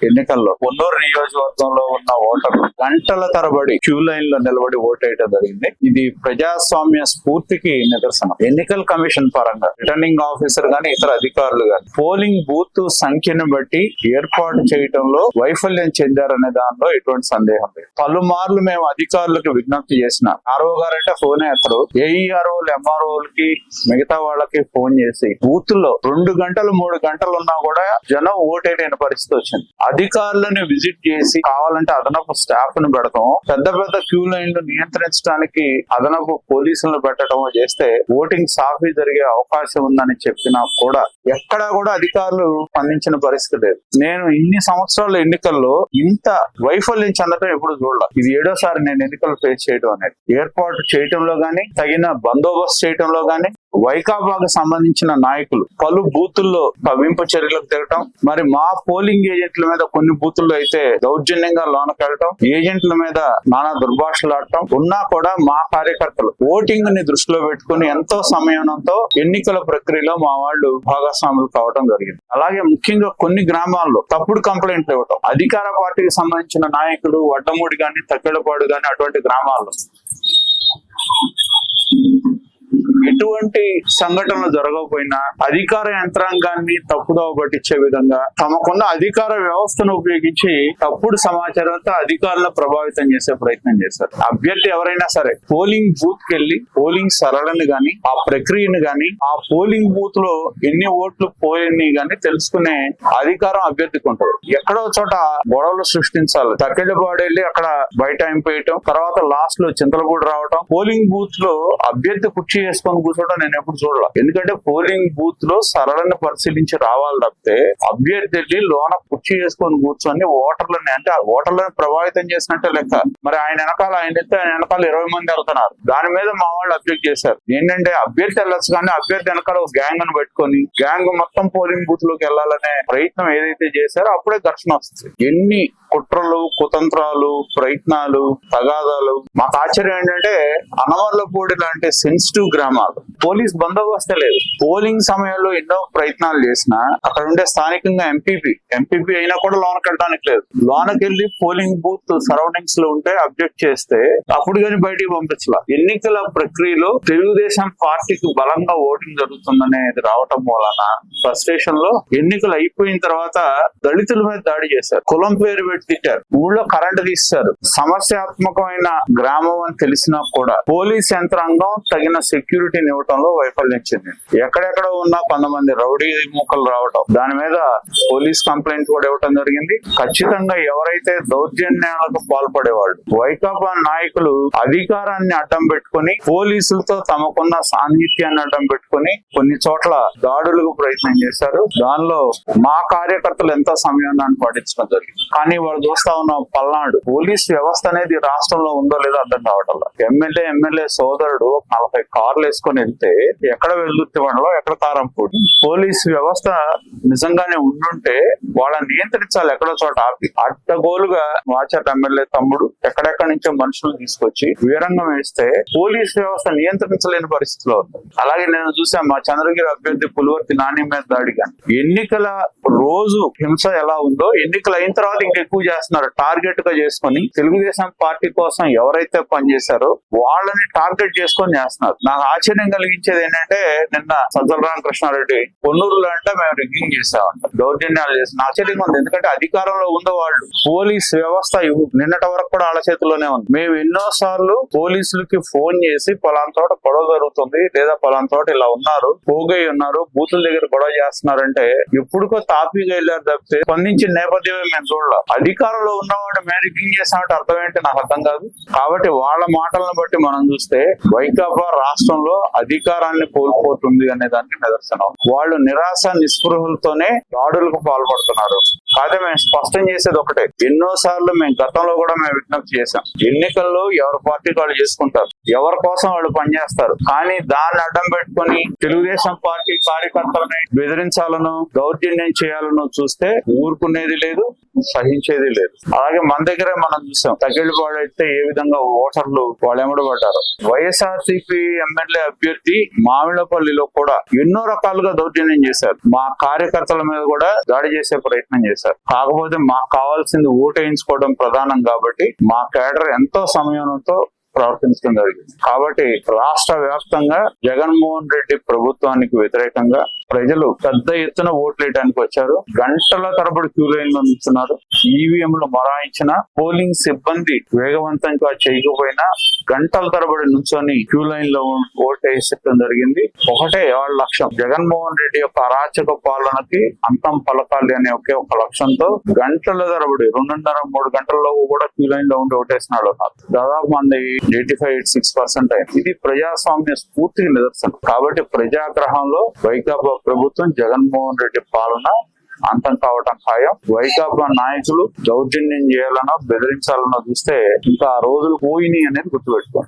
ఎన్నికల్లో పొన్నూరు నియోజకవర్గంలో ఉన్న ఓటర్లు గంటల తరబడి క్యూ లైన్ లో నిలబడి ఓటేయడం జరిగింది. ఇది ప్రజాస్వామ్య స్ఫూర్తికి నిదర్శనం. ఎన్నికల కమిషన్ పరంగా రిటర్నింగ్ ఆఫీసర్ గాని ఇతర అధికారులు గాని పోలింగ్ బూత్ సంఖ్యను బట్టి ఏర్పాటు చేయడంలో వైఫల్యం చెందారనే దానిలో ఎటువంటి సందేహం లేదు. పలుమార్లు మేము అధికారులకు విజ్ఞప్తి చేసిన ఆర్ఓ గారంటే ఫోన్ ఎత్తరు, ఏఈఆర్ఓలు ఎంఆర్ఓలకి మిగతా వాళ్ళకి ఫోన్ చేసి బూత్ లో 2 గంటలు 3 గంటలు ఉన్నా కూడా జనం ఓటేయలేని పరిస్థితి వచ్చింది. అధికారులను విజిట్ చేసి కావాలంటే అదనపు స్టాఫ్ ను పెడతాం, పెద్ద పెద్ద క్యూ లైన్లు నియంత్రించడానికి అదనపు పోలీసులను పెట్టడం చేస్తే ఓటింగ్ సాఫీ జరిగే అవకాశం ఉందని చెప్పినా కూడా ఎక్కడా కూడా అధికారులు స్పందించిన పరిస్థితి లేదు. నేను ఇన్ని సంవత్సరాల ఎన్నికల్లో ఇంత వైఫల్యం చెందడం ఎప్పుడు చూడాల. ఇది 7వ సారి నేను ఎన్నికలు ఫేస్ చేయడం అనేది. ఏర్పాటు చేయటంలో గాని తగిన బందోబస్తు చేయటంలో గాని వైకాపాకు సంబంధించిన నాయకులు పలు బూతుల్లో కవ్వింపు చర్యలకు తిరగటం, మరి మా పోలింగ్ ఏజెంట్ల మీద కొన్ని బూతుల్లో అయితే దౌర్జన్యంగా లోనకెళ్ళటం, ఏజెంట్ల మీద నానా దుర్భాషలాడటం ఉన్నా కూడా మా కార్యకర్తలు ఓటింగ్ ని దృష్టిలో పెట్టుకుని ఎంతో సమయంతో ఎన్నికల ప్రక్రియలో మా వాళ్ళు భాగస్వాములు కావడం జరిగింది. అలాగే ముఖ్యంగా కొన్ని గ్రామాల్లో తప్పుడు కంప్లైంట్లు ఇవ్వటం, అధికార పార్టీకి సంబంధించిన నాయకులు వడ్డమూడి గాని తక్కెళ్ళపాడు గాని అటువంటి గ్రామాల్లో ఎటువంటి సంఘటనలు జరగకపోయినా అధికార యంత్రాంగాన్ని తప్పుదోవ పట్టించే విధంగా తమకున్న అధికార వ్యవస్థను ఉపయోగించి తప్పుడు సమాచారంతో అధికారులను ప్రభావితం చేసే ప్రయత్నం చేశారు. అభ్యర్థి ఎవరైనా సరే పోలింగ్ బూత్ కి వెళ్లి పోలింగ్ సరళని గాని ఆ ప్రక్రియను గాని ఆ పోలింగ్ బూత్ లో ఎన్ని ఓట్లు పోయినాయి గాని తెలుసుకునే అధికారం అభ్యర్థికి ఉంటుంది. ఎక్కడో చోట గొడవలు సృష్టించాలి, తక్కెళ్ళపాడు వెళ్ళి అక్కడ బైఠాయింపేయటం, తర్వాత లాస్ట్ లో చింతలగూడ రావటం, పోలింగ్ బూత్ లో అభ్యర్థి కుర్చీ వేసుకొని కూర్చోవడం నేను ఎప్పుడు చూడాల. ఎందుకంటే పోలింగ్ బూత్ లో సరళని పరిశీలించి రావాలి తప్పితే అభ్యర్థి లోన కుర్చీ వేసుకొని కూర్చొని ఓటర్లని అంటే ఆ ఓటర్లను ప్రభావితం చేసినట్టే లెక్క. మరి ఆయన వెనకాల ఆయన వెనకాల 20 మంది వెళ్తున్నారు. దాని మీద మా వాళ్ళు అబ్జెక్ట్ చేశారు. ఏంటంటే అభ్యర్థి వెళ్ళొచ్చు కానీ అభ్యర్థి వెనకాల ఒక గ్యాంగ్ అని పెట్టుకొని గ్యాంగ్ మొత్తం పోలింగ్ బూత్ లోకి వెళ్ళాలనే ప్రయత్నం ఏదైతే చేశారో అప్పుడే ఘర్షణ వస్తుంది. ఎన్ని కుట్రలు కుతంత్రాలు ప్రయత్నాలు తగాదాలు. మాకు ఆశ్చర్యం ఏంటంటే అనమర్లపూడి లాంటి సెన్సిటివ్ గ్రామాలు పోలీస్ బందోబస్తే లేదు. పోలింగ్ సమయంలో ఎన్నో ప్రయత్నాలు చేసినా అక్కడ ఉండే స్థానికంగా ఎంపీపీ అయినా కూడా లోనకి వెళ్ళడానికి లేదు. లోనకి వెళ్ళి పోలింగ్ బూత్ సరౌండింగ్స్ లో ఉంటే అబ్జెక్ట్ చేస్తే అప్పుడు కానీ బయటికి పంపించాల. ఎన్నికల ప్రక్రియలో తెలుగుదేశం పార్టీకి బలంగా ఓటింగ్ జరుగుతుందనేది రావటం వలన ఫ్రస్ట్రేషన్ లో ఎన్నికలు అయిపోయిన తర్వాత దళితుల మీద దాడి చేశారు, కులం పేరు పెట్టి తిట్టారు, ఊళ్ళో కరెంటు తీశారు. సమస్యాత్మకమైన గ్రామం అని తెలిసినా కూడా పోలీస్ యంత్రాంగం తగిన సెక్యూరిటీని ఇవ్వటంలో వైఫల్యం చెందింది. ఎక్కడెక్కడ ఉన్నా కొంతమంది రౌడీ ముక్కలు రావటం, దాని మీద పోలీస్ కంప్లైంట్ కూడా ఇవ్వటం జరిగింది. ఖచ్చితంగా ఎవరైతే దౌర్జన్యాలకు పాల్పడేవాళ్ళు వైకాపా నాయకులు అధికారాన్ని అడ్డం పెట్టుకుని పోలీసులతో తమకున్న సాన్నిధ్యాన్ని అడ్డం పెట్టుకుని కొన్ని చోట్ల దాడులకు ప్రయత్నం చేశారు. దానిలో మా కార్యకర్తలు ఎంతో సమయాన్ని పాటించడం జరిగింది. కానీ వాళ్ళు చూస్తా ఉన్న పల్నాడు పోలీస్ వ్యవస్థ అనేది రాష్ట్రంలో ఉందో లేదో అర్థం కావటం. ఎమ్మెల్యే సోదరుడు 40 కార్లు వేసుకొని వెళ్తే ఎక్కడ వెల్లుర్తి మండలం ఎక్కడ కారంపూడి పోలీస్ వ్యవస్థ నిజంగానే ఉండుంటే వాళ్ళని నియంత్రించాలి. ఎక్కడో చోట ఆపి అడ్డగోలుగా వాచర్ ఎమ్మెల్యే తమ్ముడు ఎక్కడెక్కడి నుంచో మనుషులు తీసుకొచ్చి వీరంగం వేస్తే పోలీస్ వ్యవస్థ నియంత్రించలేని పరిస్థితిలో ఉంది. అలాగే నేను చూసా మా చంద్రగిరి అభ్యర్థి పులివర్తి నాని మీద దాడిగా. ఎన్నికల రోజు హింస ఎలా ఉందో ఎన్నికలు అయిన తర్వాత ఇంకెక్కువ చేస్తున్నారు. టార్గెట్ గా చేసుకుని తెలుగుదేశం పార్టీ కోసం ఎవరైతే పనిచేశారో వాళ్ళని టార్గెట్ చేసుకొని చేస్తున్నారు. నాకు ఆశ్చర్యం కలిగించేది ఏంటంటే నిన్న సజ్జల రామకృష్ణారెడ్డి పొన్నూరులో అంటే మేము రిగ్గింగ్ చేసామంట, దౌర్జన్యాలు చేస్తాం. ఆశ్చర్యంగా ఉంది. ఎందుకంటే అధికారంలో ఉన్న వాళ్ళు పోలీస్ వ్యవస్థ నిన్నటి వరకు కూడా వాళ్ళ చేతిలోనే ఉంది. మేము ఎన్నోసార్లు పోలీసులకి ఫోన్ చేసి పలానా చోట గొడవ జరుగుతుంది లేదా పలానా చోట ఇలా ఉన్నారు, పోగై ఉన్నారు, బూతుల దగ్గర గొడవ చేస్తున్నారంటే ఎప్పుడుకో తాపీగా వెళ్ళారు తప్పితే స్పందించిన నేపథ్యమే మేము చూడాలి. అధికారంలో ఉన్నవాడు మేము రిగ్గింగ్ చేసామంటే అర్థం ఏంటి నాకు అర్థం కాదు. కాబట్టి వాళ్ళ మాటలను బట్టి మనం చూస్తే వైకాపా రాష్ట్రంలో అధికారాన్ని కోల్పోతుంది అనే దానికి నిదర్శనం. వాళ్ళు నిరాశ నిస్పృహలతోనే దాడులకు పాల్పడుతున్నారు. కాదే మేము స్పష్టం చేసేది ఒకటే, ఎన్నోసార్లు మేము గతంలో కూడా మేము విజ్ఞప్తి చేశాం. ఎన్నికల్లో ఎవరి పార్టీ వాళ్ళు చేసుకుంటారు, ఎవరి కోసం వాళ్ళు పనిచేస్తారు. కానీ దాన్ని అడ్డం పెట్టుకుని తెలుగుదేశం పార్టీ కార్యకర్తలని బెదిరించాలను దౌర్జన్యం చేయాలను చూస్తే ఊరుకునేది లేదు, సహించేది లేదు. అలాగే మన దగ్గరే మనం చూసాం తగిలిపాడు అయితే ఏ విధంగా ఓటర్లు వాళ్ళు ఎమ్మడబడ్డారు. వైఎస్ఆర్సీపీ ఎమ్మెల్యే అభ్యర్థి మామిళ్లపల్లిలో కూడా ఎన్నో రకాలుగా దౌర్జన్యం చేశారు. మా కార్యకర్తల మీద కూడా దాడి చేసే ప్రయత్నం చేశారు. చేశారు. కాకపోతే మాకు కావాల్సింది ఓటు వేయించుకోవడం ప్రధానం కాబట్టి మా కేడర్ ఎంతో సమయంతో ప్రవర్తించడం జరిగింది. కాబట్టి రాష్ట్ర వ్యాప్తంగా జగన్మోహన్ రెడ్డి ప్రభుత్వానికి వ్యతిరేకంగా ప్రజలు పెద్ద ఎత్తున ఓట్లు వేయడానికి వచ్చారు. గంటల తరబడి క్యూ లైన్ లో నిల్చున్నారు. ఈవీఎంలు మొరాయించిన పోలింగ్ సిబ్బంది వేగవంతంగా చేయకపోయినా గంటల తరబడి నుంచొని క్యూ లైన్ లో ఓటు వేసడం జరిగింది. ఒకటే వాళ్ళ లక్ష్యం, జగన్మోహన్ రెడ్డి యొక్క అరాచక పాలనకి అంతం పలకాలి అనే ఒకే ఒక లక్ష్యంతో గంటల తరబడి 2.5-3 గంటల్లో కూడా క్యూ లైన్ లో ఉండి ఓటేసినాడు. దాదాపు మంది 85-86% అయింది. ఇది ప్రజాస్వామ్య స్ఫూర్తికి నిదర్శనం. కాబట్టి ప్రజాగ్రహంలో వైకాపా ప్రభుత్వం జగన్మోహన్ రెడ్డి పాలన అంతం కావటం ఖాయం. వైకాపా నాయకులు దౌర్జన్యం చేయాలనో బెదిరించాలనో చూస్తే ఇంకా ఆ రోజులు పోయినాయి అనేది గుర్తుపెట్టుకోండి.